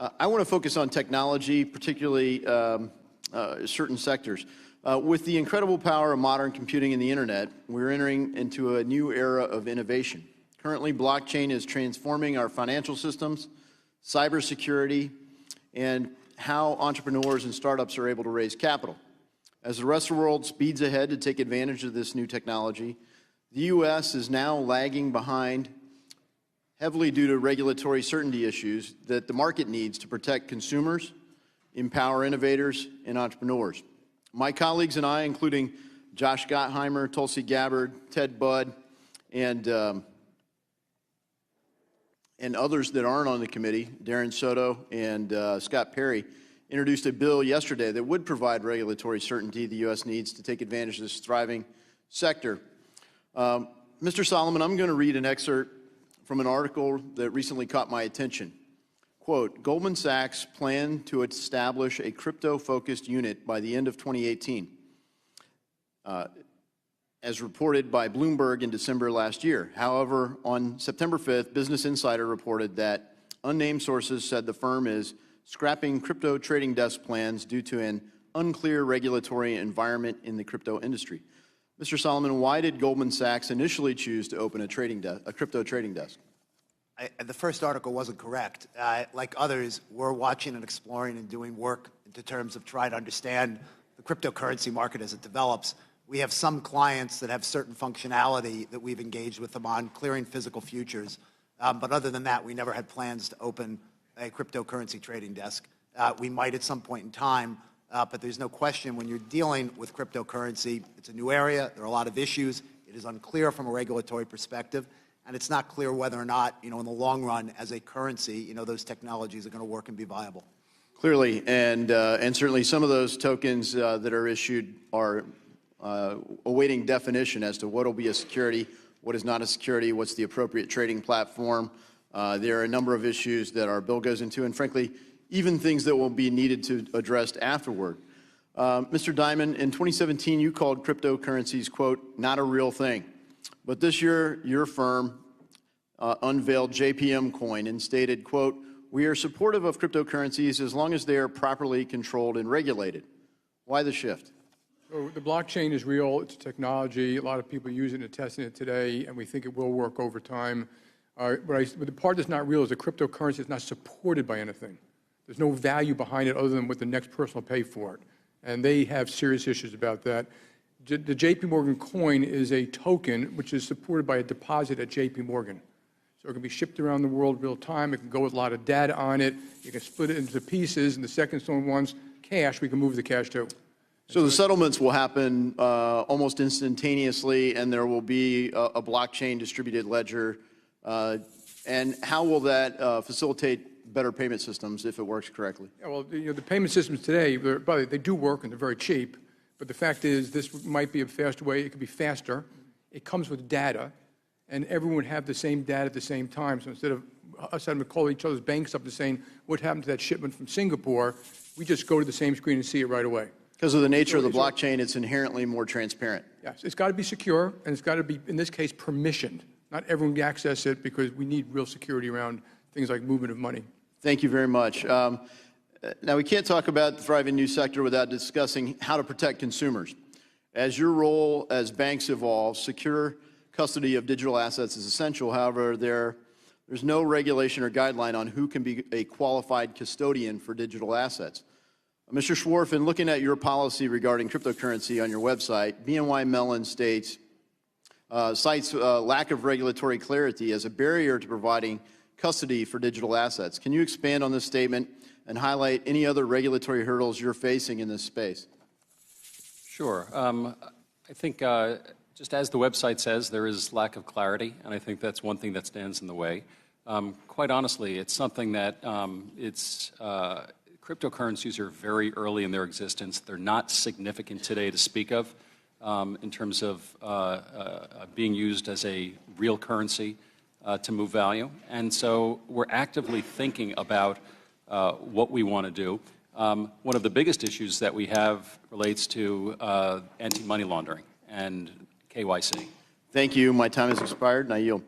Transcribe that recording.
I want to focus on technology, particularly certain sectors. With the incredible power of modern computing and the internet, we're entering into a new era of innovation. Currently, blockchain is transforming our financial systems, cybersecurity, and how entrepreneurs and startups are able to raise capital. As the rest of the world speeds ahead to take advantage of this new technology, the U.S. is now lagging behind heavily due to regulatory certainty issues that the market needs to protect consumers, empower innovators, and entrepreneurs. My colleagues and I, including Josh Gottheimer, Tulsi Gabbard, Ted Budd, and others that aren't on the committee, Darren Soto and Scott Perry, introduced a bill yesterday that would provide regulatory certainty the U.S. needs to take advantage of this thriving sector. Mr. Solomon, I'm going to read an excerpt from an article that recently caught my attention. Quote, Goldman Sachs planned to establish a crypto-focused unit by the end of 2018, as reported by Bloomberg in December last year. However, on September 5th, Business Insider reported that unnamed sources said the firm is scrapping crypto trading desk plans due to an unclear regulatory environment in the crypto industry. Mr. Solomon, why did Goldman Sachs initially choose to open a crypto trading desk? The first article wasn't correct. Like others, we're watching and exploring and doing work in terms of trying to understand the cryptocurrency market as it develops. We have some clients that have certain functionality that we've engaged with them on, clearing physical futures. But other than that, we never had plans to open a cryptocurrency trading desk. We might at some point in time, but there's no question when you're dealing with cryptocurrency, it's a new area, there are a lot of issues, it is unclear from a regulatory perspective, and it's not clear whether or not, in the long run, as a currency, those technologies are going to work and be viable. Clearly, and certainly some of those tokens that are issued are awaiting definition as to what will be a security, what is not a security, what's the appropriate trading platform. There are a number of issues that our bill goes into, and frankly, even things that will be needed to address afterward. Mr. Dimon, in 2017, you called cryptocurrencies, quote, not a real thing. But this year, your firm unveiled JPM Coin and stated, quote, we are supportive of cryptocurrencies as long as they are properly controlled and regulated. Why the shift? So the blockchain is real. It's a technology. A lot of people use it and testing it today, and we think it will work over time. But the part that's not real is the cryptocurrency is not supported by anything. There's no value behind it other than what the next person will pay for it. And they have serious issues about that. The JP Morgan coin is a token which is supported by a deposit at JP Morgan. So it can be shipped around the world real time. It can go with a lot of data on it. You can split it into pieces, and the second someone wants cash, we can move the cash to. So the settlements will happen almost instantaneously, and there will be a blockchain distributed ledger. And how will that facilitate better payment systems if it works correctly? Yeah, well, the payment systems today, they do work and they're very cheap. But the fact is, this might be a faster way. It could be faster. It comes with data, and everyone would have the same data at the same time. So instead of us having to call each other's banks up and saying, what happened to that shipment from Singapore, we just go to the same screen and see it right away. Because of the nature of the blockchain, it's inherently more transparent. Yes, it's got to be secure, and it's got to be, in this case, permissioned. Not everyone can access it because we need real security around things like movement of money. Thank you very much. Now, we can't talk about the thriving new sector without discussing how to protect consumers. As your role as banks evolves, secure custody of digital assets is essential. However, there's no regulation or guideline on who can be a qualified custodian for digital assets. Mr. Schwarf, in looking at your policy regarding cryptocurrency on your website, BNY Mellon cites lack of regulatory clarity as a barrier to providing custody for digital assets. Can you expand on this statement and highlight any other regulatory hurdles you're facing in this space? Sure. I think just as the website says, there is lack of clarity, and I think that's one thing that stands in the way. Quite honestly, it's something that cryptocurrencies are very early in their existence. They're not significant today to speak of in terms of being used as a real currency to move value. And so we're actively thinking about what we want to do. One of the biggest issues that we have relates to anti-money laundering and KYC. Thank you. My time has expired, and I yield.